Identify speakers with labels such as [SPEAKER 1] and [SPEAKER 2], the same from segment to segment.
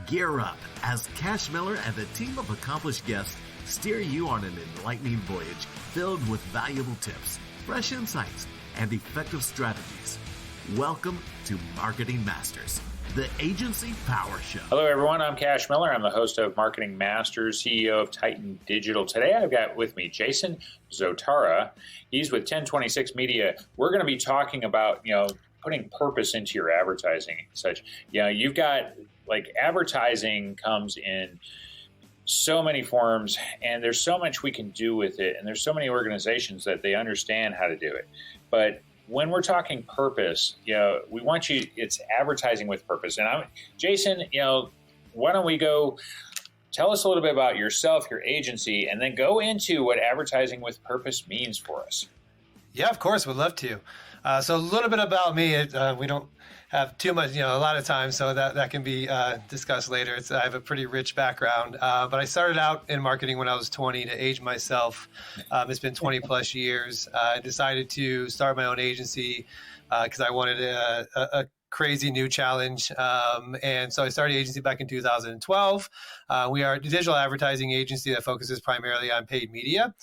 [SPEAKER 1] Gear up as Cash Miller and a team of accomplished guests steer you on an enlightening voyage filled with valuable tips, fresh insights, and effective strategies. Welcome to Marketing Masters, the Agency Power Show.
[SPEAKER 2] Hello, everyone. I'm Cash Miller. I'm the host of Marketing Masters, CEO of Titan Digital. Today, I've got with me Jason Zotara. He's with 1026 Media. We're going to be talking about, putting purpose into your advertising and such. You've got advertising comes in so many forms, and there's so much we can do with it, and there's so many organizations that they understand how to do it. But when we're talking purpose, we want you, it's advertising with purpose. And Jason, why don't we go tell us a little bit about yourself, your agency, and then go into what advertising with purpose means for us.
[SPEAKER 3] Yeah, of course, would love to. So a little bit about me. We don't have too much, a lot of time, so that can be discussed later. I have a pretty rich background, but I started out in marketing when I was 20 to age myself. It's been 20 plus years. I decided to start my own agency because I wanted a crazy new challenge. And so I started the agency back in 2012. We are a digital advertising agency that focuses primarily on paid media.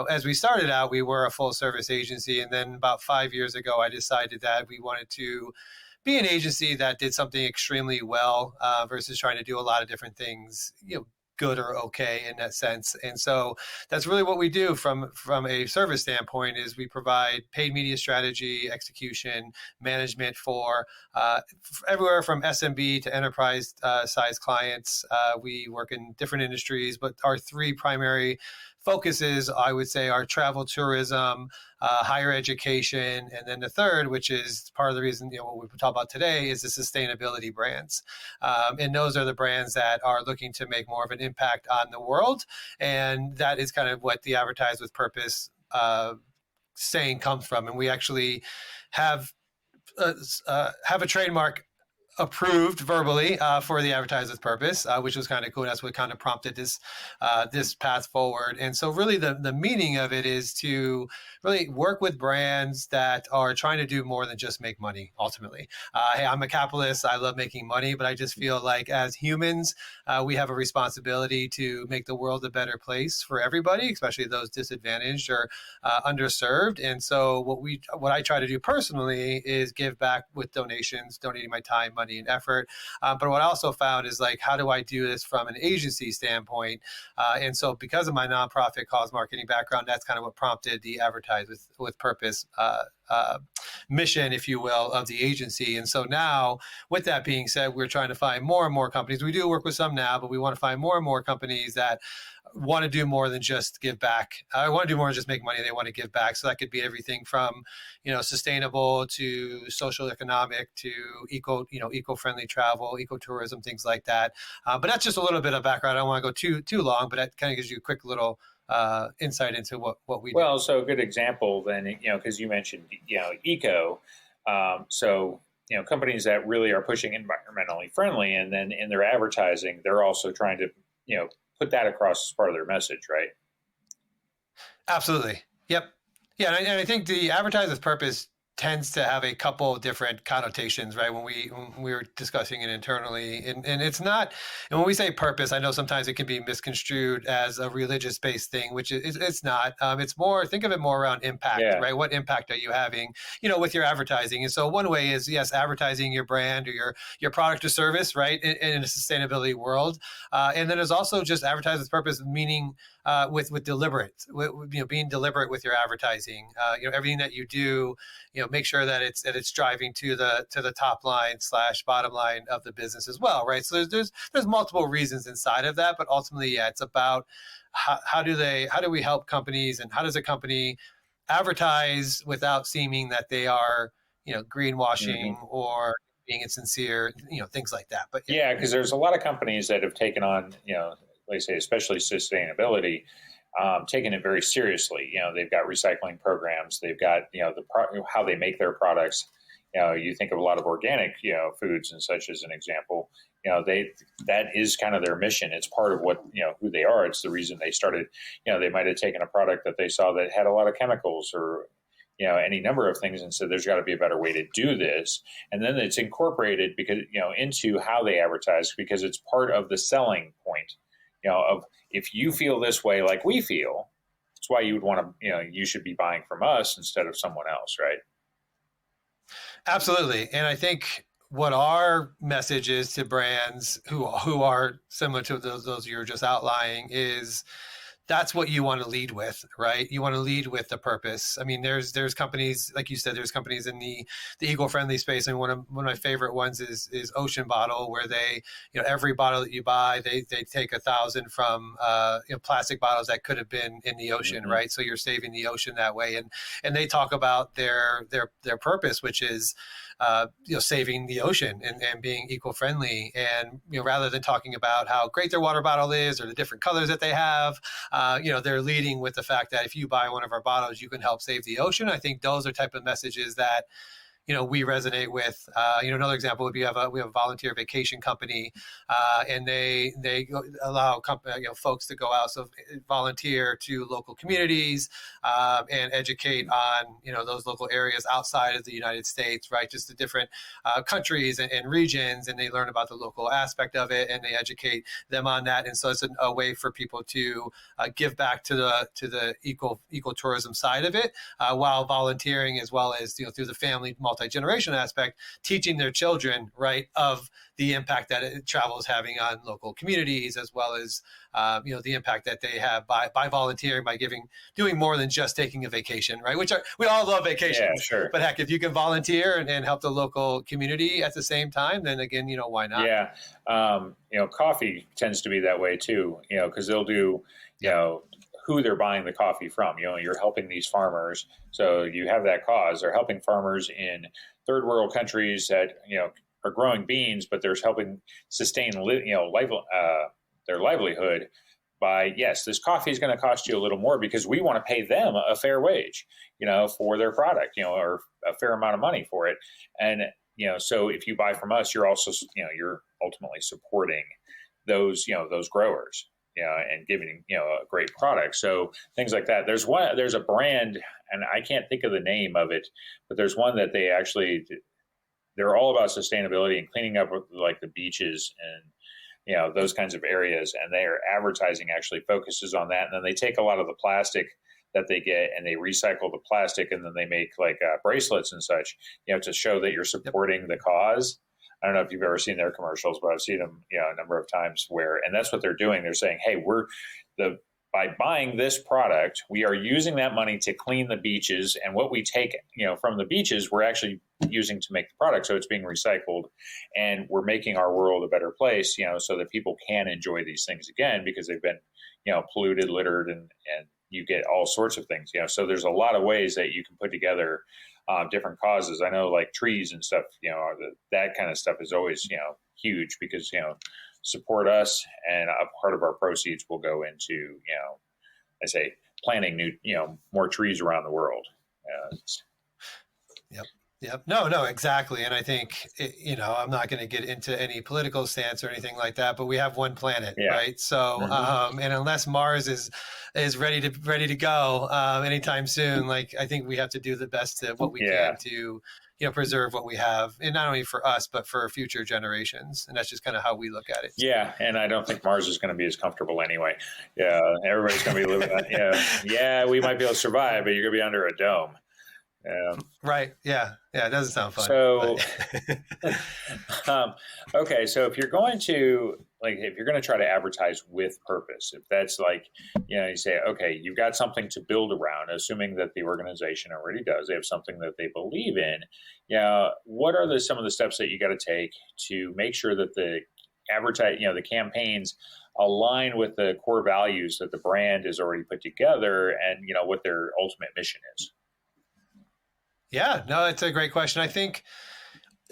[SPEAKER 3] As we started out, we were a full service agency. And then about 5 years ago, I decided that we wanted to be an agency that did something extremely well versus trying to do a lot of different things, good or okay in that sense. And so that's really what we do from a service standpoint is we provide paid media strategy, execution, management for everywhere from SMB to enterprise size clients. We work in different industries, but our three primary focuses, I would say, are travel, tourism, higher education, and then the third, which is part of the reason what we talk about today, is the sustainability brands. And those are the brands that are looking to make more of an impact on the world, and that is kind of what the Advertise with Purpose saying comes from. And we actually have a trademark approved verbally for the Advertise with Purpose, which was kind of cool. That's what kind of prompted this path forward. And so really the meaning of it is to really work with brands that are trying to do more than just make money, ultimately. Hey, I'm a capitalist. I love making money, but I just feel like as humans, we have a responsibility to make the world a better place for everybody, especially those disadvantaged or underserved. And so what I try to do personally is give back with donations, donating my time, money, and effort. But what I also found is how do I do this from an agency standpoint? And so because of my nonprofit cause marketing background, that's kind of what prompted the Advertise with Purpose mission, if you will, of the agency. And so now, with that being said, we're trying to find more and more companies. We do work with some now, but we want to find more and more companies that want to do more than just give back. I want to do more than just make money. They want to give back. So that could be everything from, sustainable to social economic to eco-friendly travel, ecotourism, things like that. But that's just a little bit of background. I don't want to go too long, but that kind of gives you a quick little insight into what we do.
[SPEAKER 2] Well, so a good example then, because you mentioned, eco. So companies that really are pushing environmentally friendly, and then in their advertising, they're also trying to, put that across as part of their message, right?
[SPEAKER 3] Absolutely. Yep. Yeah. And I think the Advertise with Purpose tends to have a couple of different connotations, right? When we were discussing it internally, and it's not, and when we say purpose, I know sometimes it can be misconstrued as a religious-based thing, which it's not. It's more, think of it more around impact, right? What impact are you having, with your advertising? And so one way is, yes, advertising your brand or your product or service, right, in a sustainability world. And then there's also just Advertise with Purpose, meaning with deliberate, being deliberate with your advertising. Everything that you do, make sure that it's driving to the top line / bottom line of the business as well, right? So there's multiple reasons inside of that, but ultimately, it's about how do we help companies, and how does a company advertise without seeming that they are greenwashing or being insincere, things like that. But
[SPEAKER 2] yeah, because there's a lot of companies that have taken on, like I say, especially sustainability, taking it very seriously. They've got recycling programs. They've got, how they make their products. You think of a lot of organic, foods and such as an example. That is kind of their mission. It's part of what, who they are. It's the reason they started. They might have taken a product that they saw that had a lot of chemicals or, any number of things, and said there's got to be a better way to do this. And then it's incorporated because into how they advertise, because it's part of the selling point. Of if you feel this way like we feel, that's why you would want to, you should be buying from us instead of someone else, right?
[SPEAKER 3] Absolutely. And I think what our message is to brands who are similar to those you were just outlining is that's what you want to lead with, right? You want to lead with the purpose. I mean, there's companies, like you said, there's companies in the eco-friendly space. And one of my favorite ones is Ocean Bottle, where they, every bottle that you buy, they take 1,000 from plastic bottles that could have been in the ocean, mm-hmm. right? So you're saving the ocean that way. And they talk about their purpose, which is saving the ocean and being eco-friendly. And rather than talking about how great their water bottle is or the different colors that they have, they're leading with the fact that if you buy one of our bottles, you can help save the ocean. I think those are type of messages that we resonate with. Another example would be we have a volunteer vacation company, and they allow folks to go out, so volunteer to local communities and educate on those local areas outside of the United States, right? Just the different countries and regions, and they learn about the local aspect of it, and they educate them on that. And so it's a way for people to give back to the ecotourism side of it, while volunteering, as well as through the family multi-generation aspect, teaching their children, right, of the impact that travel is having on local communities, as well as the impact that they have by volunteering, by doing more than just taking a vacation, right? We all love vacations,
[SPEAKER 2] yeah, sure.
[SPEAKER 3] But heck, if you can volunteer and help the local community at the same time, then again, why not?
[SPEAKER 2] Yeah, coffee tends to be that way too. Because they'll do, who they're buying the coffee from. You're helping these farmers, so you have that cause. They're helping farmers in third world countries that are growing beans, but they're helping sustain their livelihood by, yes, this coffee is going to cost you a little more because we want to pay them a fair wage, for their product, or a fair amount of money for it. And so if you buy from us, you're also you're ultimately supporting those growers. And giving a great product. So things like that. There's a brand, and I can't think of the name of it, but there's one that they're all about sustainability and cleaning up like the beaches and those kinds of areas. And their advertising actually focuses on that. And then they take a lot of the plastic that they get and they recycle the plastic, and then they make like bracelets and such, to show that you're supporting the cause. I don't know if you've ever seen their commercials, but I've seen them, a number of times and that's what they're doing. They're saying, hey, by buying this product, we are using that money to clean the beaches, and what we take, from the beaches, we're actually using to make the product. So it's being recycled, and we're making our world a better place, so that people can enjoy these things again, because they've been, polluted, littered, and you get all sorts of things, so there's a lot of ways that you can put together different causes. I know, like trees and stuff, that kind of stuff is always, huge, because, support us, and a part of our proceeds will go into, I say, planting new, more trees around the world.
[SPEAKER 3] Yep. No, exactly. And I think, I'm not going to get into any political stance or anything like that, but we have one planet, right? So, mm-hmm. And unless Mars is ready to go anytime soon, like, I think we have to do the best of what we can to, preserve what we have, and not only for us, but for future generations. And that's just kind of how we look at it.
[SPEAKER 2] Yeah. And I don't think Mars is going to be as comfortable anyway. Yeah. Everybody's going to be living on, we might be able to survive, but you're going to be under a dome.
[SPEAKER 3] Right. Yeah. It doesn't sound fun.
[SPEAKER 2] So, okay. So if you're going to try to advertise with purpose, if that's like, you say, okay, you've got something to build around, assuming that the organization already does, they have something that they believe in. What are some of the steps that you got to take to make sure that the the campaigns align with the core values that the brand has already put together, and, what their ultimate mission is?
[SPEAKER 3] Yeah, no, it's a great question. I think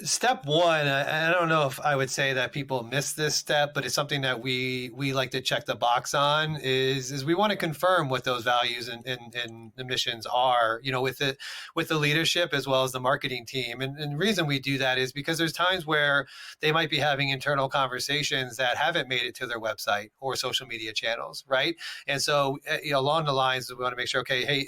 [SPEAKER 3] Step one, I don't know if I would say that people miss this step, but it's something that we like to check the box on is we want to confirm what those values and the missions are, with the leadership as well as the marketing team. And the reason we do that is because there's times where they might be having internal conversations that haven't made it to their website or social media channels, right? And so along the lines, we want to make sure, okay, hey,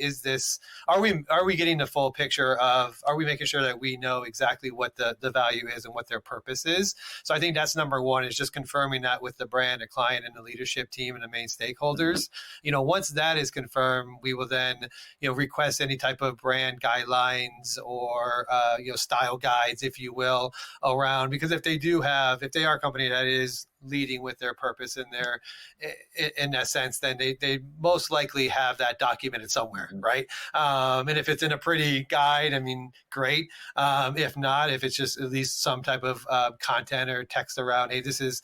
[SPEAKER 3] are we getting the full picture of, are we making sure that we know exactly what the value is and what their purpose is? So I think that's number one, is just confirming that with the brand, the client, and the leadership team and the main stakeholders. Once that is confirmed, we will then request any type of brand guidelines or style guides, if you will, around, because if they are a company that is leading with their purpose in that sense, then they most likely have that documented somewhere, right? And if it's in a pretty guide, I mean, great. If not, if it's just at least some type of content or text around, hey, this is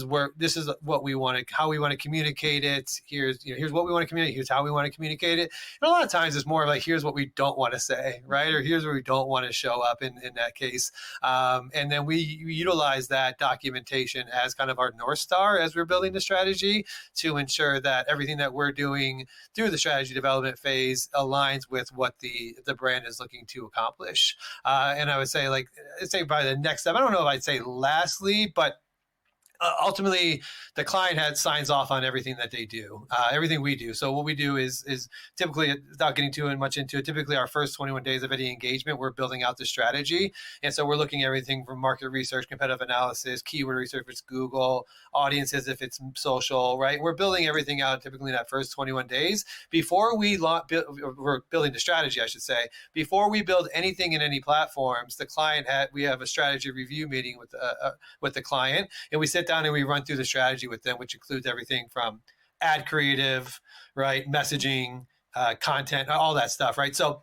[SPEAKER 3] what we want to, how we want to communicate it. Here's what we want to communicate. Here's how we want to communicate it. And a lot of times it's more of like, here's what we don't want to say, right? Or here's where we don't want to show up in that case. And then we utilize that documentation as kind of our North Star as we're building the strategy to ensure that everything that we're doing through the strategy development phase aligns with what the brand is looking to accomplish. And I would say, by the next step, I don't know if I'd say lastly, but ultimately, the client signs off on everything that they do, everything we do. So what we do is typically, without getting too much into it, typically our first 21 days of any engagement, we're building out the strategy. And so we're looking at everything from market research, competitive analysis, keyword research if it's Google, audiences if it's social, right? We're building everything out typically in that first 21 days. Before we're building the strategy, I should say, before we build anything in any platforms, we have a strategy review meeting with the client, and we sit down and we run through the strategy with them, which includes everything from ad creative, right, messaging, content, all that stuff, right? So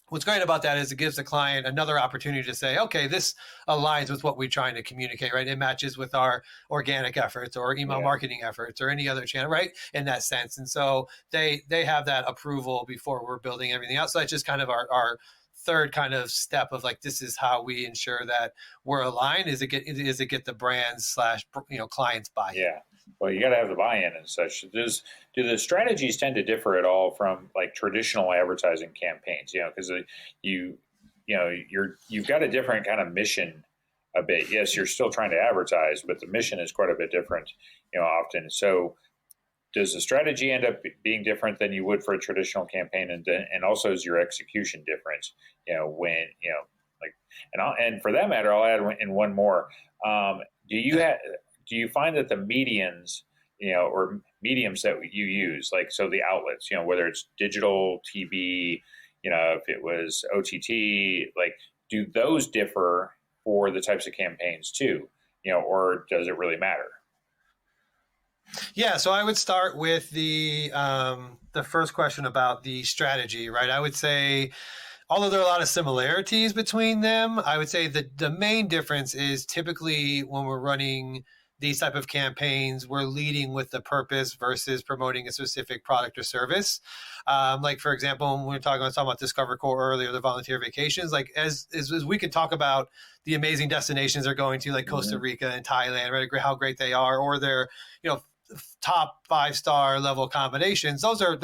[SPEAKER 3] what's great about that is it gives the client another opportunity to say, okay, this aligns with what we're trying to communicate, right? It matches with our organic efforts or email marketing efforts or any other channel, right? In that sense. And so they have that approval before we're building everything out. So that's just kind of our third kind of step of like, this is how we ensure that we're aligned, is it get the brands / clients buy-in.
[SPEAKER 2] Yeah. Well, you got to have the buy-in and such. Do the strategies tend to differ at all from like traditional advertising campaigns? Because you've got a different kind of mission a bit. Yes, you're still trying to advertise, but the mission is quite a bit different, often. So does the strategy end up being different than you would for a traditional campaign, and also is your execution different? And for that matter, I'll add in one more. Do you find that the medians, or mediums that you use, like so the outlets, whether it's digital, TV, if it was OTT, like do those differ for the types of campaigns too, or does it really matter?
[SPEAKER 3] Yeah, so I would start with the first question about the strategy, right? I would say, although there are a lot of similarities between them, I would say that the main difference is typically when we're running these type of campaigns, we're leading with the purpose versus promoting a specific product or service. Like for example, when we were talking about Discover Core earlier, the volunteer vacations, like as we could talk about the amazing destinations they're going to, like Costa Rica and Thailand, right? How great they are, or their top 5-star level combinations. Those are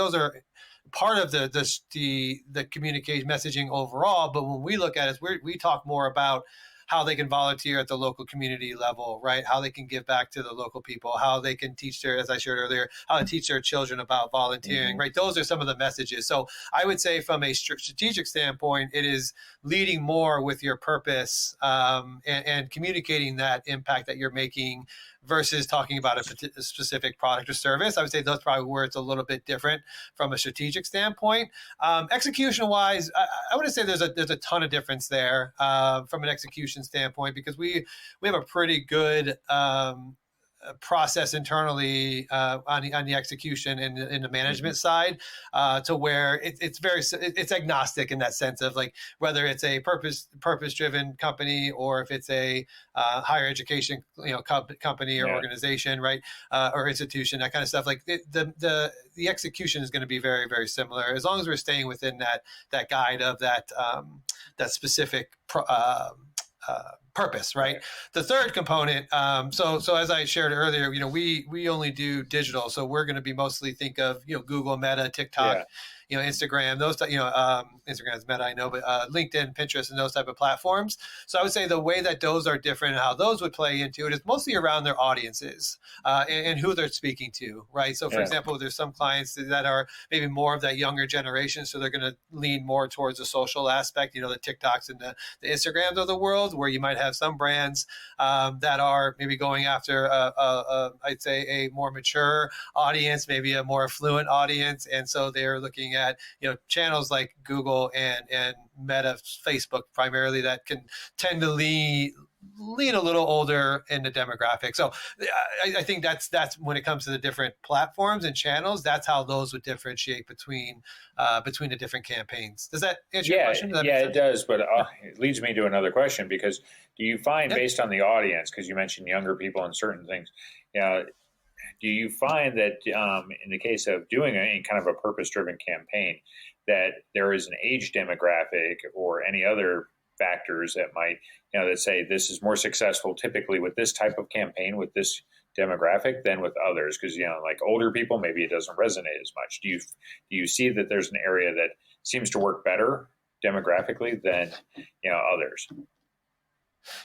[SPEAKER 3] part of the communication messaging overall. But when we look at it, we talk more about how they can volunteer at the local community level, right? How they can give back to the local people, how they can teach as I shared earlier, how to teach their children about volunteering, right? Those are some of the messages. So I would say from a strategic standpoint, it is leading more with your purpose and communicating that impact that you're making versus talking about a specific product or service. I would say that's probably where it's a little bit different from a strategic standpoint. Execution-wise, I wouldn't say there's a ton of difference there from an execution standpoint, because we have a pretty good process internally on the execution and in the management side, to where it's agnostic in that sense of like whether it's a purpose driven company or if it's a higher education company or organization, right, or institution, that kind of stuff. Like the execution is going to be very, very similar as long as we're staying within that guide of that specific purpose, right? The third component, so as I shared earlier, we only do digital, so we're going to be mostly think of Google, Meta, TikTok, Instagram, those Instagram is Meta, I know, but LinkedIn, Pinterest, and those type of platforms. So I would say the way that those are different and how those would play into it is mostly around their audiences and who they're speaking to, right? So for example, there's some clients that are maybe more of that younger generation, so they're going to lean more towards the social aspect, the TikToks and the Instagrams of the world, where you might have some brands that are maybe going after I'd say a more mature audience, maybe a more affluent audience, and so they're looking at channels like Google and Meta, Facebook primarily, that can tend to lean a little older in the demographic. So I think that's when it comes to the different platforms and channels, that's how those would differentiate between the different campaigns. Does that answer your question?
[SPEAKER 2] It does. But it leads me to another question, because do you find based on the audience, because you mentioned younger people and certain things, do you find that in the case of doing any kind of a purpose-driven campaign, that there is an age demographic or any other factors that might, that say this is more successful typically with this type of campaign, with this demographic, than with others? Because, like older people, maybe it doesn't resonate as much. Do you see that there's an area that seems to work better demographically than, others?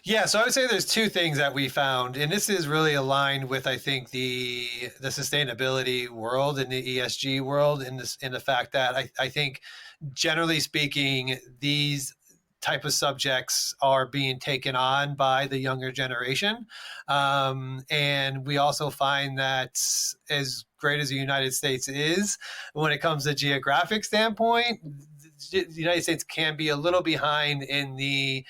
[SPEAKER 3] Yeah, so I would say there's two things that we found, and this is really aligned with, I think, the sustainability world and the ESG world, in the fact that I think, generally speaking, these type of subjects are being taken on by the younger generation. And we also find that, as great as the United States is, when it comes to geographic standpoint, the United States can be a little behind in the,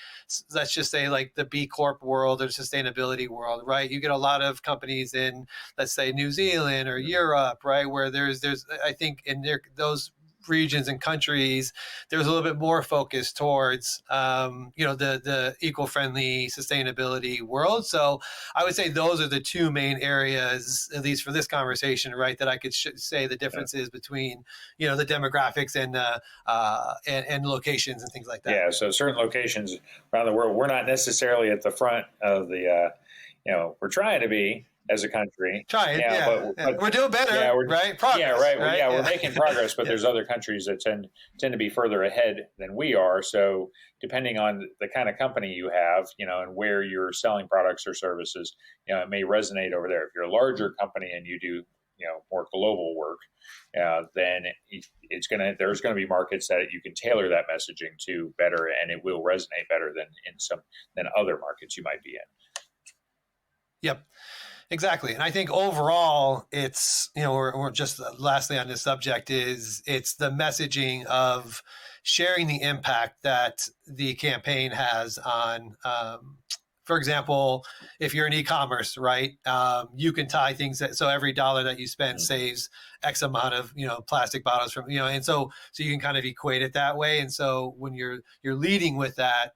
[SPEAKER 3] let's just say, like the B Corp world or sustainability world, right? You get a lot of companies in, let's say, New Zealand or Europe, right, where there's I think in those regions and countries, there's a little bit more focus towards, the eco-friendly sustainability world. So I would say those are the two main areas, at least for this conversation, right, that I could say the differences between, the demographics and locations and things like that.
[SPEAKER 2] Yeah. So certain locations around the world, we're not necessarily at the front of the, we're trying to be, as a country.
[SPEAKER 3] But we're doing better, right? Progress,
[SPEAKER 2] right? We're making progress, but there's other countries that tend to be further ahead than we are. So depending on the kind of company you have, and where you're selling products or services, it may resonate over there. If you're a larger company and you do, more global work, then there's going to be markets that you can tailor that messaging to better, and it will resonate better than other markets you might be in.
[SPEAKER 3] Yep. Exactly. And I think overall, it's, or just lastly on this subject, it's the messaging of sharing the impact that the campaign has on, for example, if you're in e-commerce, right, you can tie things so every dollar that you spend saves X amount of, plastic bottles from, and so you can kind of equate it that way. And so when you're leading with that,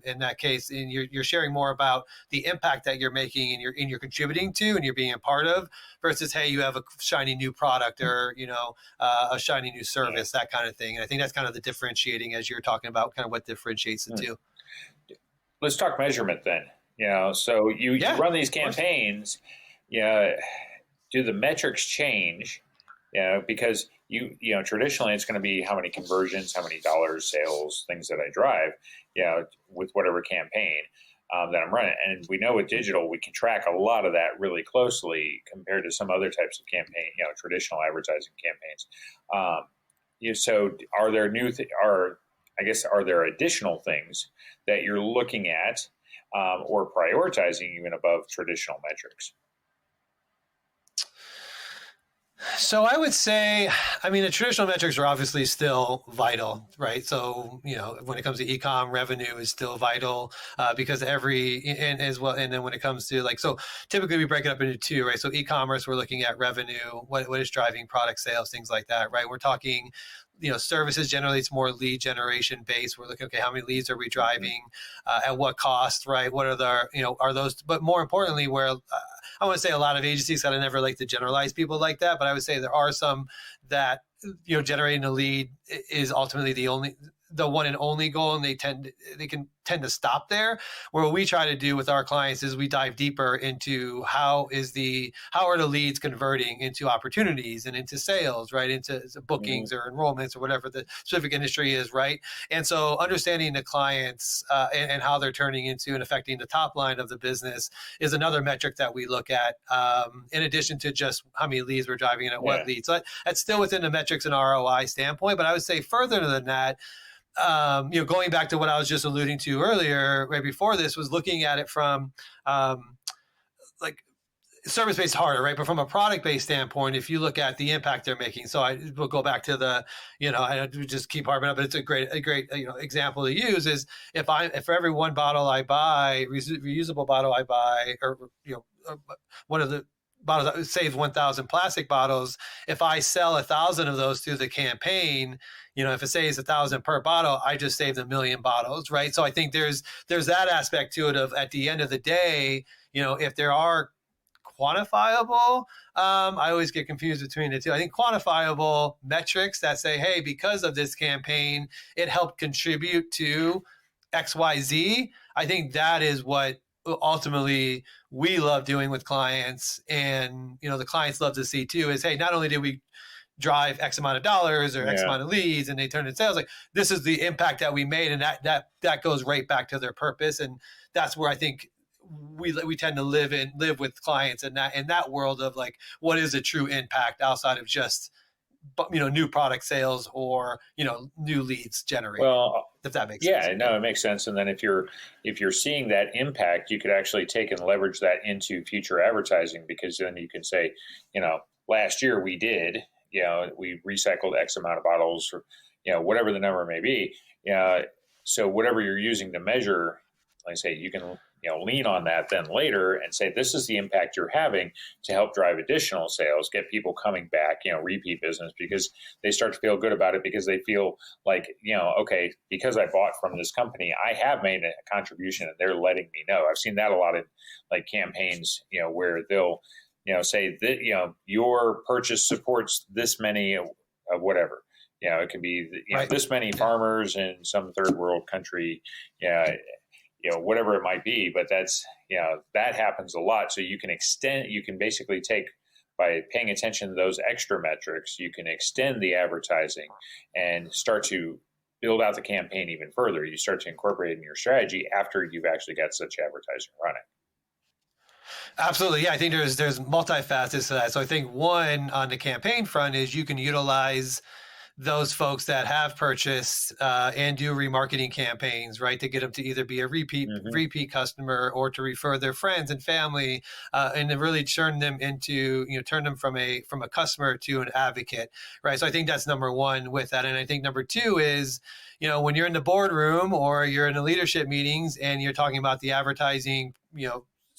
[SPEAKER 3] in that case, and you're sharing more about the impact that you're making and you're contributing to and you're being a part of, versus, hey, you have a shiny new product or, a shiny new service, that kind of thing. And I think that's kind of the differentiating, as you're talking about, kind of what differentiates the two.
[SPEAKER 2] Let's talk measurement then. So you run these campaigns. Do the metrics change? Because traditionally it's going to be how many conversions, how many dollars, sales, things that I drive, with whatever campaign that I'm running. And we know with digital, we can track a lot of that really closely compared to some other types of campaign, traditional advertising campaigns. So are there are there additional things that you're looking at or prioritizing even above traditional metrics?
[SPEAKER 3] So I would say, the traditional metrics are obviously still vital, right? So, when it comes to e-com, revenue is still vital because and then when it comes to so typically we break it up into two, right? So e-commerce, we're looking at revenue, what is driving product sales, things like that, right? We're talking, services, generally it's more lead generation based. We're looking, okay, how many leads are we driving? At what cost, right? What are are those, but more importantly, where I want to say a lot of agencies, I never like to generalize people like that, but I would say there are some that, generating a lead is ultimately the one and only goal, and they can tend to stop there. Where what we try to do with our clients is we dive deeper into how are the leads converting into opportunities and into sales, right? Into bookings or enrollments or whatever the specific industry is, right? And so understanding the clients and how they're turning into and affecting the top line of the business is another metric that we look at, in addition to just how many leads we're driving and at what leads. So that's still within the metrics and ROI standpoint. But I would say further than that, going back to what I was just alluding to earlier, right before this, was looking at it from like service-based harder, right? But from a product-based standpoint, if you look at the impact they're making, so I will go back to the, I just keep harping up, but it's a great example to use is if for every one bottle I buy, reusable bottle I buy, or one of the bottles that saves 1,000 plastic bottles, if I sell 1,000 of those through the campaign, if it saves 1,000 per bottle, I just saved 1,000,000 bottles, right? So I think there's that aspect to it of, at the end of the day, if there are quantifiable, I always get confused between the two. I think quantifiable metrics that say, hey, because of this campaign, it helped contribute to XYZ. I think that is what ultimately we love doing with clients, and the clients love to see too, is, hey, not only did we drive X amount of dollars or X amount of leads and they turn into sales, like this is the impact that we made, and that goes right back to their purpose. And that's where I think we tend to live with clients in that world of like, what is a true impact outside of just new product sales or new leads generated. Well, if that makes sense.
[SPEAKER 2] Yeah, no, it makes sense. And then if you're seeing that impact, you could actually take and leverage that into future advertising, because then you can say, last year we did, we recycled X amount of bottles, or whatever the number may be. So whatever you're using to measure, like I say, you can lean on that then later and say, this is the impact you're having to help drive additional sales, get people coming back, repeat business, because they start to feel good about it, because they feel like, okay, because I bought from this company, I have made a contribution and they're letting me know. I've seen that a lot in like campaigns, where they'll, say that, your purchase supports this many of whatever. It can be, this many farmers in some third world country, whatever it might be, but that's, that happens a lot. So you can basically take, by paying attention to those extra metrics, you can extend the advertising and start to build out the campaign even further. You start to incorporate it in your strategy after you've actually got such advertising running.
[SPEAKER 3] Absolutely. Yeah. I think there's multifacets to that. So I think one on the campaign front is you can utilize those folks that have purchased and do remarketing campaigns, right, to get them to either be a repeat customer or to refer their friends and family, and to really turn them into, turn them from a customer to an advocate, right? So I think that's number one with that. And I think number two is, when you're in the boardroom or you're in the leadership meetings and you're talking about the advertising,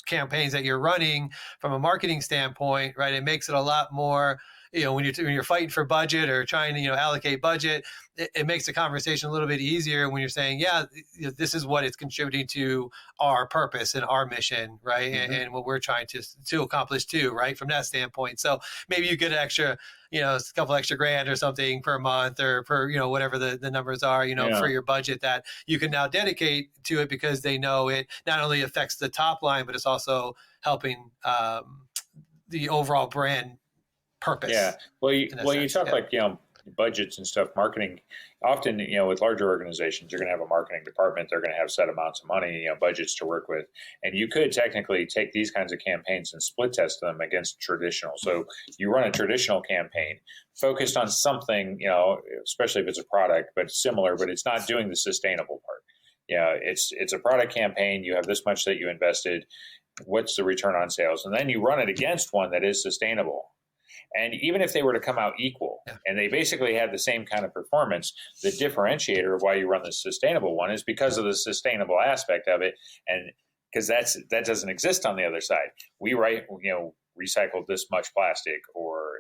[SPEAKER 3] campaigns that you're running from a marketing standpoint, right, it makes it a lot more, when you're fighting for budget or trying to, allocate budget, it makes the conversation a little bit easier when you're saying, this is what it's contributing to our purpose and our mission, right? And what we're trying to accomplish too, right? From that standpoint. So maybe you get an extra, a couple extra grand or something per month or per, whatever the numbers are, for your budget that you can now dedicate to it, because they know it not only affects the top line, but it's also helping the overall brand purpose.
[SPEAKER 2] Yeah. Well, you talk like, budgets and stuff, marketing, often, with larger organizations, you're going to have a marketing department. They're going to have set amounts of money, budgets to work with. And you could technically take these kinds of campaigns and split test them against traditional. So you run a traditional campaign focused on something, especially if it's a product, but similar, but it's not doing the sustainable part. It's a product campaign. You have this much that you invested. What's the return on sales? And then you run it against one that is sustainable. And even if they were to come out equal and they basically had the same kind of performance, the differentiator of why you run the sustainable one is because of the sustainable aspect of it. And because that doesn't exist on the other side. We recycled this much plastic, or,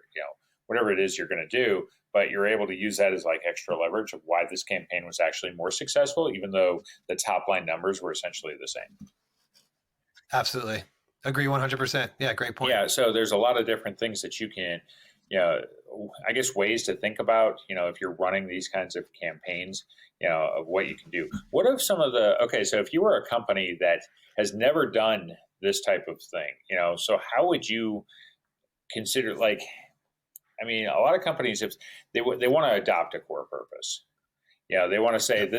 [SPEAKER 2] whatever it is you're going to do, but you're able to use that as like extra leverage of why this campaign was actually more successful, even though the top line numbers were essentially the same.
[SPEAKER 3] Absolutely. Agree 100%. Yeah, great point.
[SPEAKER 2] Yeah, so there's a lot of different things that you can I guess ways to think about, if you're running these kinds of campaigns, of what you can do. What if so if you were a company that has never done this type of thing, so how would you consider, a lot of companies, if they want to adopt a core purpose, they want to say,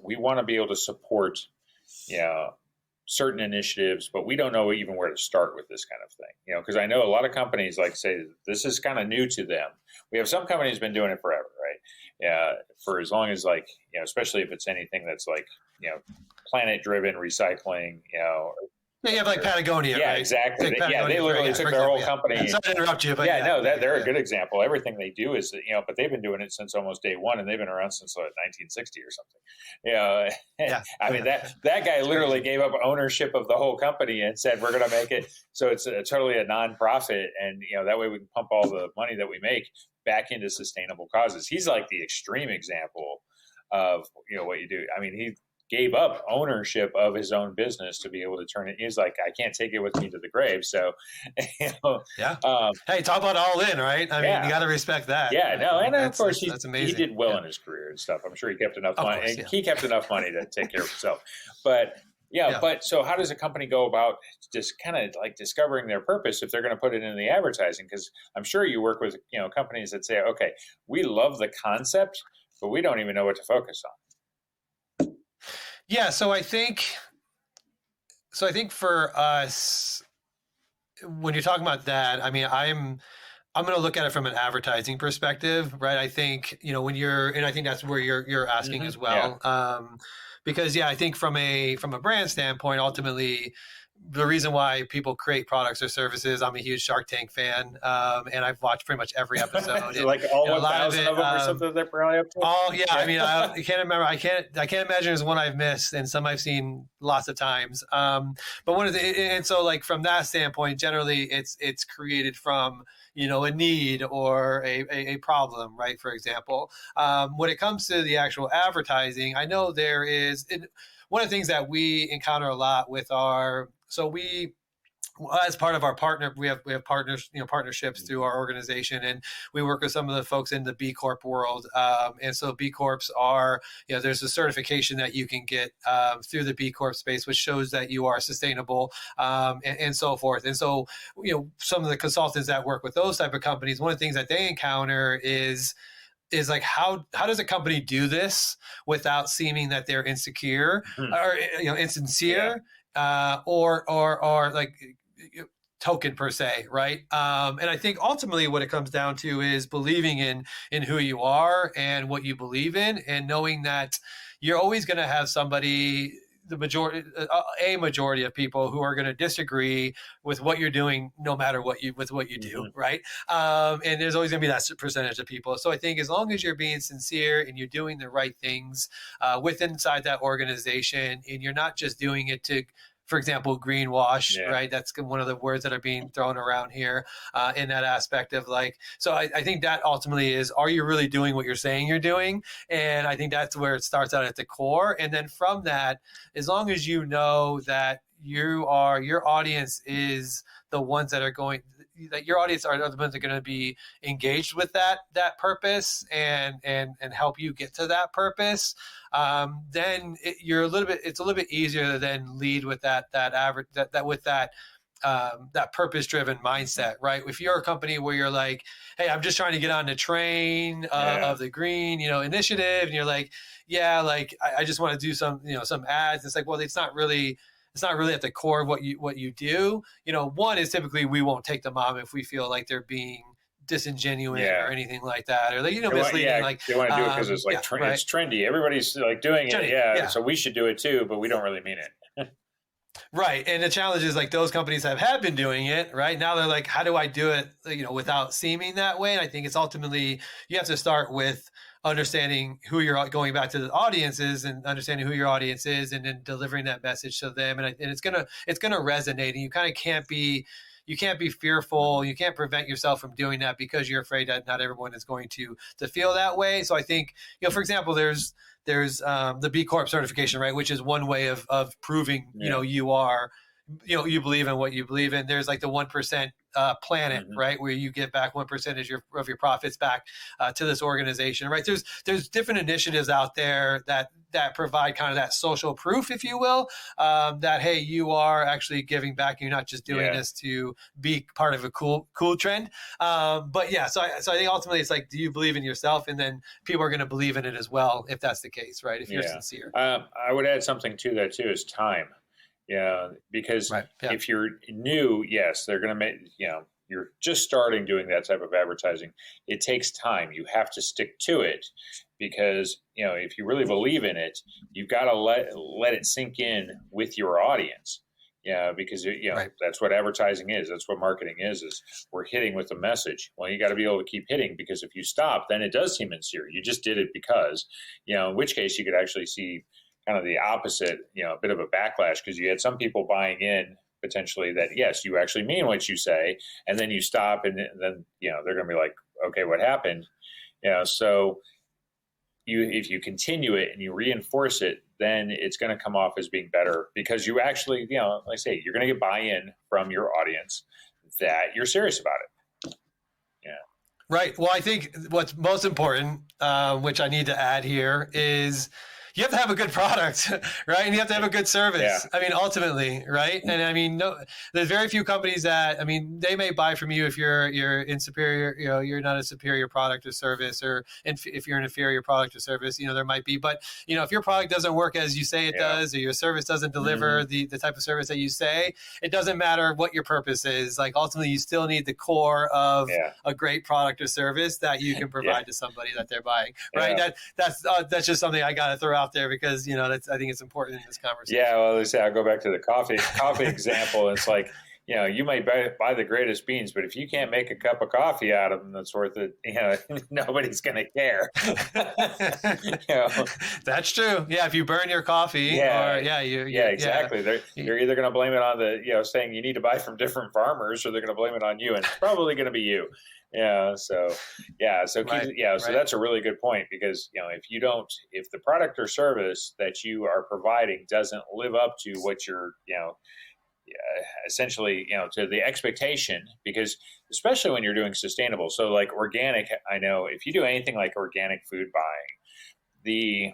[SPEAKER 2] we want to be able to support, certain initiatives, but we don't know even where to start with this kind of thing, because I know a lot of companies say this is kind of new to them. We have some companies been doing it forever, right? Yeah, for as long as especially if it's anything that's planet driven recycling,
[SPEAKER 3] Yeah, you have Patagonia.
[SPEAKER 2] Yeah,
[SPEAKER 3] right?
[SPEAKER 2] exactly. They literally took their whole company.
[SPEAKER 3] Sorry to interrupt you, but
[SPEAKER 2] they're a good example. Everything they do is, but they've been doing it since almost day one, and they've been around since 1960 or something. I mean that guy literally gave up ownership of the whole company and said, we're going to make it so it's totally a nonprofit, and that way we can pump all the money that we make back into sustainable causes. He's like the extreme example of what you do. I mean, he gave up ownership of his own business to be able to turn it. He's like, I can't take it with me to the grave. So,
[SPEAKER 3] hey, talk about all in, right? I mean, you got to respect that.
[SPEAKER 2] Yeah, no, and of course
[SPEAKER 3] that's amazing.
[SPEAKER 2] He did well in his career and stuff. I'm sure he kept enough money. He kept enough money to take care of himself. But but so how does a company go about just kind of discovering their purpose if they're going to put it in the advertising? Because I'm sure you work with companies that say, okay, we love the concept, but we don't even know what to focus on.
[SPEAKER 3] Yeah, so I think for us, when you're talking about that, I mean, I'm going to look at it from an advertising perspective, right? I think when and I think that's where you're asking as well, because I think from a brand standpoint, ultimately, the reason why people create products or services, I'm a huge Shark Tank fan, and I've watched pretty much every episode.
[SPEAKER 2] All 1,000 of them or something they're probably up to?
[SPEAKER 3] Oh, yeah. I mean, I can't remember. I can't imagine there's one I've missed, and some I've seen lots of times. But one of and so from that standpoint, generally it's created from a need or a problem, right? For example, when it comes to the actual advertising, I know there is one of the things that we encounter a lot with as part of our partner, we have partners, partnerships through our organization, and we work with some of the folks in the B Corp world. And so B Corps are, there's a certification that you can get through the B Corp space, which shows that you are sustainable, and so forth. And so, some of the consultants that work with those type of companies, one of the things that they encounter is how does a company do this without seeming that they're insecure or insincere, or token per se, right? And I think ultimately what it comes down to is believing in who you are and what you believe in, and knowing that you're always going to have somebody, a majority of people who are going to disagree with what you're doing, no matter what you do, right? And there's always going to be that percentage of people. So I think as long as you're being sincere and you're doing the right things inside that organization, and you're not just doing it to, for example, greenwash, right? That's one of the words that are being thrown around here in that aspect of so I think that ultimately is, are you really doing what you're saying you're doing? And I think that's where it starts out at the core. And then from that, as long as you know that your audience is the ones that are going, that your audience are the ones that are going to be engaged with that purpose and help you get to that purpose, then it's a little bit easier to then lead with that purpose-driven mindset, right? If you're a company where you're like, hey, I'm just trying to get on the train of the green, initiative, and you're like, I just want to do some ads. It's like, well, it's not really at the core of what you do. One is typically we won't take them on if we feel like they're being disingenuous or anything like that, or misleading.
[SPEAKER 2] They want to do it because it's it's trendy. Everybody's doing it. So we should do it too, but we don't really mean it.
[SPEAKER 3] Right. And the challenge is those companies have been doing it, right? Now they're like, how do I do it, without seeming that way? And I think it's ultimately, you have to start with understanding who you're going back to the audiences and understanding who your audience is, and then delivering that message to them. And it's going to resonate, and you kind of can't be fearful. You can't prevent yourself from doing that because you're afraid that not everyone is going to feel that way. So I think, for example, there's the B Corp certification, right? Which is one way of proving, you are you believe in what you believe in. There's like the 1% planet, right, where you give back 1% of your profits back to this organization, right? There's different initiatives out there that provide kind of that social proof, if you will, that hey, you are actually giving back. You're not just doing this to be part of a cool trend. But yeah, so I think ultimately it's like, do you believe in yourself? And then people are going to believe in it as well if that's the case, right? If you're sincere.
[SPEAKER 2] I would add something to that too, is time. Yeah, because if you're new, yes, they're going to make, you're just starting doing that type of advertising. It takes time. You have to stick to it because, if you really believe in it, you've got to let it sink in with your audience. Yeah, because that's what advertising is. That's what marketing is we're hitting with a message. Well, you got to be able to keep hitting, because if you stop, then it does seem insincere. You just did it because, in which case you could actually see kind of the opposite, a bit of a backlash, because you had some people buying in potentially that, yes, you actually mean what you say, and then you stop, and then, they're going to be like, okay, what happened? So if you continue it and you reinforce it, then it's going to come off as being better, because you actually, like I say, you're going to get buy-in from your audience that you're serious about it. Yeah.
[SPEAKER 3] Right. Well, I think what's most important, which I need to add here, is you have to have a good product, right? And you have to have a good service. Yeah. I mean, ultimately, right? And I mean, there's very few companies that, they may buy from you if you're in superior, you're not a superior product or service, or if you're an inferior product or service, there might be. But, if your product doesn't work as you say it does, or your service doesn't deliver the type of service that you say, it doesn't matter what your purpose is. Like, ultimately, you still need the core of a great product or service that you can provide to somebody that they're buying, right? That's just something I got to throw out there, because I think it's important in this conversation.
[SPEAKER 2] Yeah, well, I'll go back to the coffee example. It's like, you might buy the greatest beans, but if you can't make a cup of coffee out of them that's worth it, nobody's going to care.
[SPEAKER 3] That's true. Yeah, if you burn your coffee,
[SPEAKER 2] exactly. They're either going to blame it on the saying you need to buy from different farmers, or they're going to blame it on you, and it's probably going to be you. So that's a really good point, because if the product or service that you are providing doesn't live up to what you're essentially to the expectation, because especially when you're doing sustainable, so like organic, I know if you do anything like organic food buying, the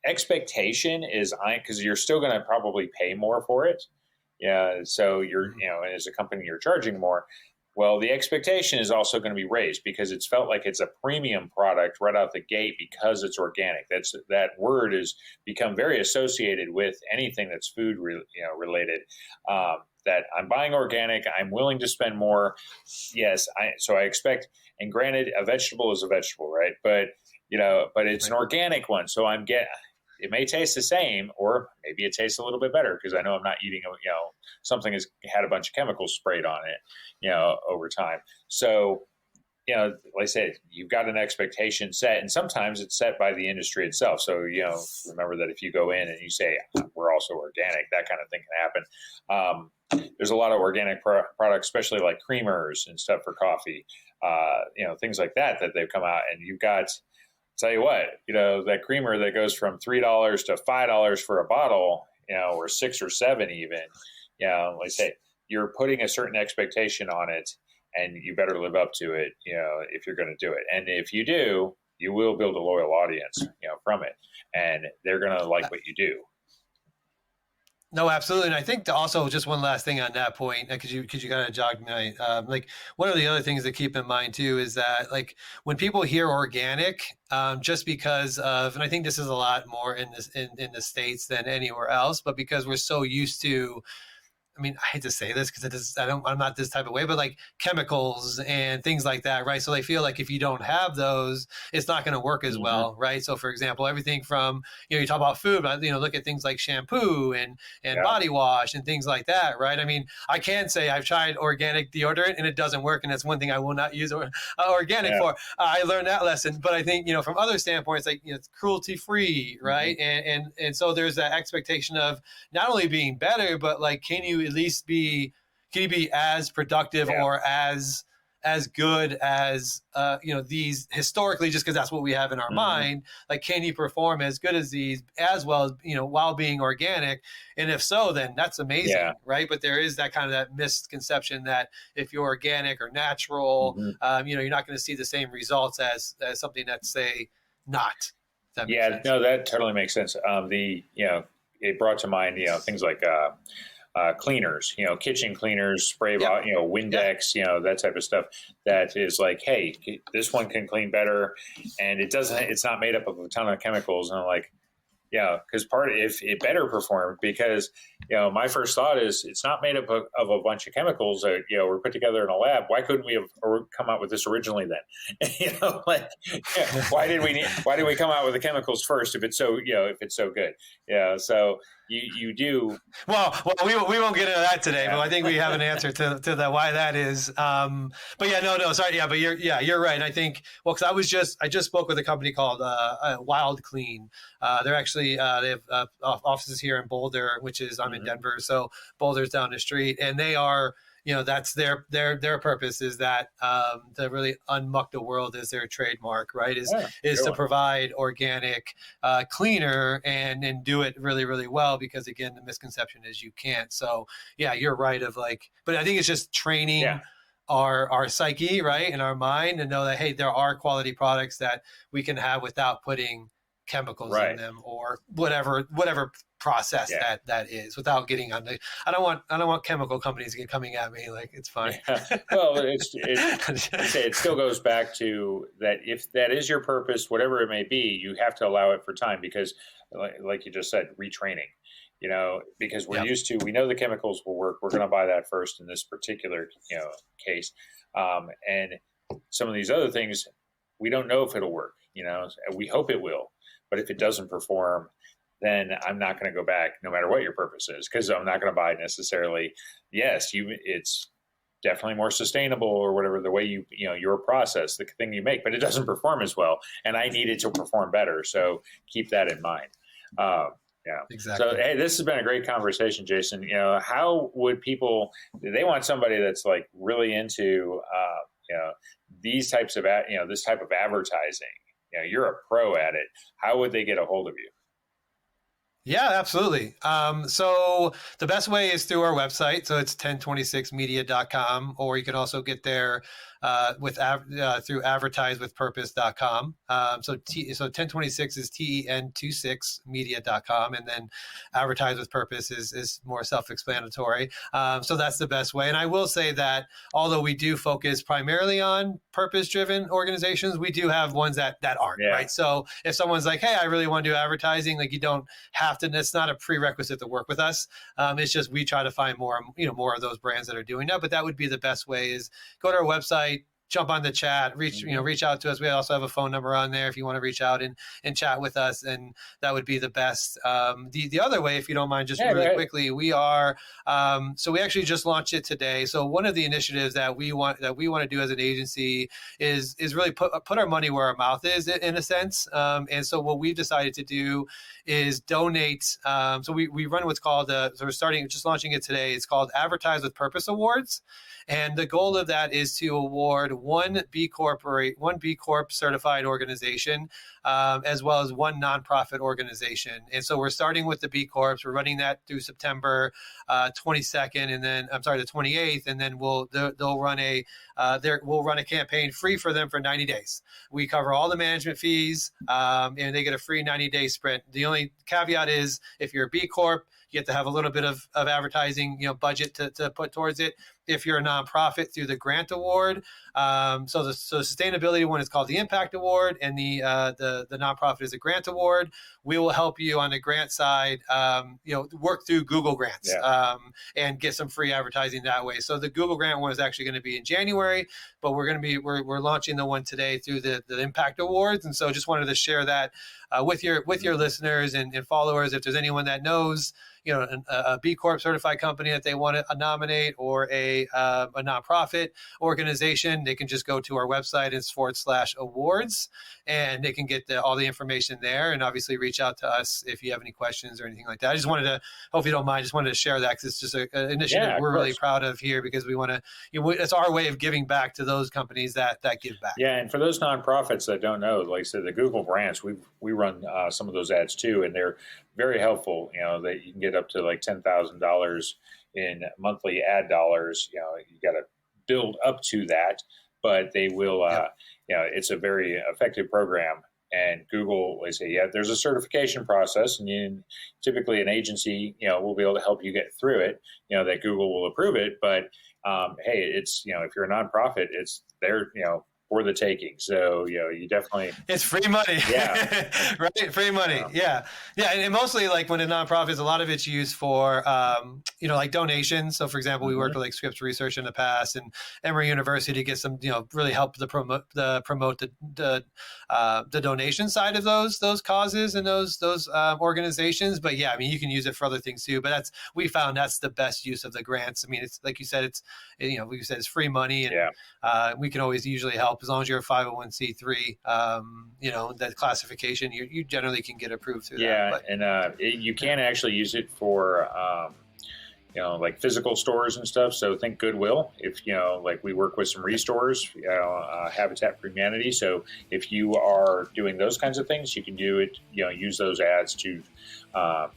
[SPEAKER 2] expectation is because you're still going to probably pay more for it. So you're as a company you're charging more. Well, the expectation is also going to be raised, because it's felt like it's a premium product right out the gate because it's organic. That word has become very associated with anything that's food related. That I'm buying organic, I'm willing to spend more. Yes, so I expect. And granted, a vegetable is a vegetable, right? But it's an organic one, so it may taste the same, or maybe it tastes a little bit better, because I know I'm not eating, something has had a bunch of chemicals sprayed on it, over time. So, like I said, you've got an expectation set, and sometimes it's set by the industry itself. So, remember that if you go in and you say, we're also organic, that kind of thing can happen. There's a lot of organic products, especially like creamers and stuff for coffee, things like that they've come out, and you've got, tell you what, that creamer that goes from $3 to $5 for a bottle, or $6 or $7 even, like I say, you're putting a certain expectation on it, and you better live up to it, if you're going to do it. And if you do, you will build a loyal audience, from it, and they're going to like what you do.
[SPEAKER 3] No, absolutely. And I think also just one last thing on that point, because you kind of jogged me. Like, one of the other things to keep in mind too is that, like, when people hear organic, just because of, and I think this is a lot more in the States than anywhere else, but because we're so used to, I hate to say this because I'm not this type of way, but like chemicals and things like that, right? So they feel like if you don't have those, it's not going to work as well, right? So for example, everything from, you talk about food, but look at things like shampoo and body wash and things like that, right? I can say I've tried organic deodorant and it doesn't work, and that's one thing I will not use organic for. I learned that lesson, but I think from other standpoints, like it's cruelty free, right? And so there's that expectation of not only being better, but like, can you at least be as productive or as as good as these historically, just because that's what we have in our mind. Like, can you perform as good as these, as well as while being organic? And if so, then that's amazing, right? But there is that kind of that misconception that if you're organic or natural, you're not going to see the same results as something that's, say, not.
[SPEAKER 2] No, that totally makes sense. It brought to mind things like cleaners, kitchen cleaners, spray, Windex, that type of stuff. That is like, hey, this one can clean better, and it's not made up of a ton of chemicals. And I'm like, because if it better performed, because my first thought is it's not made up of a bunch of chemicals that were put together in a lab. Why couldn't we have come out with this originally then? Why did we come out with the chemicals first if it's so good? So you do
[SPEAKER 3] well. We won't get into that today, but I think we have an answer to that, why that is. But sorry, but you're right. I think because I just spoke with a company called Wild Clean. They're actually they have offices here in Boulder, which is I'm in Denver, so Boulder's down the street, and they are. That's their purpose is that to really unmuck the world is their trademark, right? Is to provide organic cleaner and do it really, really well, because again, the misconception is you can't. So you're right but I think it's just training our psyche, right, in our mind, to know that, hey, there are quality products that we can have without putting chemicals in them or whatever process that is, without getting on the. I don't want chemical companies coming at me. Like, it's fine.
[SPEAKER 2] Well, it still goes back to that. If that is your purpose, whatever it may be, you have to allow it for time, because like you just said, retraining, because we're used to, we know the chemicals will work. We're going to buy that first in this particular, case. And some of these other things, we don't know if it'll work, we hope it will, but if it doesn't perform, then I'm not going to go back no matter what your purpose is, because I'm not going to buy necessarily. Yes, it's definitely more sustainable or whatever, the way your process, the thing you make, but it doesn't perform as well. And I need it to perform better. So keep that in mind. Exactly. So, hey, this has been a great conversation, Jason. How would people, they want somebody that's like really into, these types of, this type of advertising, you're a pro at it. How would they get a hold of you?
[SPEAKER 3] Yeah, absolutely. So the best way is through our website. So it's 1026media.com, or you can also get there through advertisewithpurpose.com. So 1026 is TEN26media.com, and then advertise with purpose is more self-explanatory. So that's the best way. And I will say that although we do focus primarily on purpose-driven organizations, we do have ones that aren't, right? So if someone's like, hey, I really want to do advertising, like, you don't have to, it's not a prerequisite to work with us. It's just, we try to find more of those brands that are doing that. But that would be the best way, is go to our website, jump on the chat, reach out to us. We also have a phone number on there if you want to reach out and chat with us, and that would be the best. The other way, if you don't mind, just really quickly, we are so we actually just launched it today. So one of the initiatives that we want to do as an agency is really put our money where our mouth is, in a sense. And so what we've decided to do is donate. So we run what's called so we're just launching it today. It's called Advertise with Purpose Awards. And the goal of that is to award one B Corp certified organization, as well as one nonprofit organization. And so we're starting with the B Corps. We're running that through September 22nd, and then the 28th, and then we'll run a campaign free for them for 90 days. We cover all the management fees, and they get a free 90-day sprint. The only caveat is, if you're a B Corp, you have to have a little bit of advertising, budget to put towards it. If you're a nonprofit, through the grant award. So the sustainability one is called the Impact Award, and the nonprofit is a grant award. We will help you on the grant side, work through Google Grants, and get some free advertising that way. So the Google Grant one is actually going to be in January, but we're launching the one today through the Impact Awards. And so just wanted to share that with your listeners and followers, if there's anyone that knows, a B Corp certified company that they want to nominate, or a nonprofit organization, they can just go to our website. It's /awards, and they can get all the information there, and obviously reach out to us if you have any questions or anything like that. I just wanted to, hope you don't mind, just wanted to share that, because it's just an initiative we're really proud of here, because we want to, it's our way of giving back to those companies that give back.
[SPEAKER 2] Yeah, and for those nonprofits that don't know, like I said, the Google grants, we run some of those ads too, and they're very helpful. That you can get up to like $10,000 in monthly ad dollars. You got to build up to that, but they will. It's a very effective program. And Google will say, there's a certification process, and typically an agency, will be able to help you get through it. That Google will approve it, but hey, it's if you're a nonprofit, it's there, for the taking. So, you definitely...
[SPEAKER 3] It's free money.
[SPEAKER 2] Yeah.
[SPEAKER 3] Right? Free money. Yeah. And mostly, like, when a nonprofit is, a lot of it's used for, like donations. So, for example, we worked with like Scripps Research in the past, and Emory University to get some, really help to promote the donation side of those causes and those organizations. But yeah, I mean, you can use it for other things too. But we found that's the best use of the grants. I mean, it's like you said, it's free money, and we can always usually help as long as you're a 501c3. That classification, you generally can get approved through that.
[SPEAKER 2] Yeah, and you can actually use it for like physical stores and stuff. So think Goodwill. If like we work with some restores, Habitat for Humanity. So if you are doing those kinds of things, you can do it. Use those ads to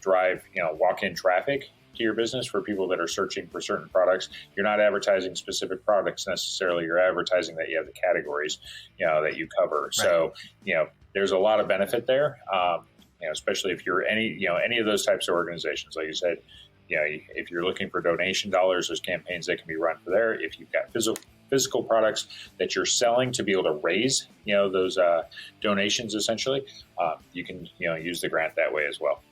[SPEAKER 2] drive walk-in traffic to your business for people that are searching for certain products. You're not advertising specific products necessarily. You're advertising that you have the categories, that you cover. Right. So, there's a lot of benefit there. Especially if you're any of those types of organizations, like you said, if you're looking for donation dollars, there's campaigns that can be run for there. If you've got physical products that you're selling to be able to raise, those donations, essentially, you can, use the grant that way as well.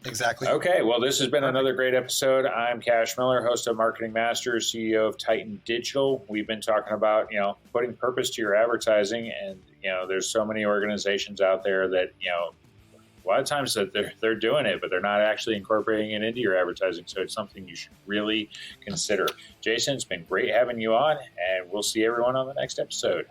[SPEAKER 3] Exactly.
[SPEAKER 2] Okay. Well, this has been another great episode. I'm Cash Miller, host of Marketing Masters, CEO of Titan Digital. We've been talking about, putting purpose to your advertising. And, there's so many organizations out there that, a lot of times that they're doing it, but they're not actually incorporating it into your advertising. So it's something you should really consider. Jason, it's been great having you on, and we'll see everyone on the next episode.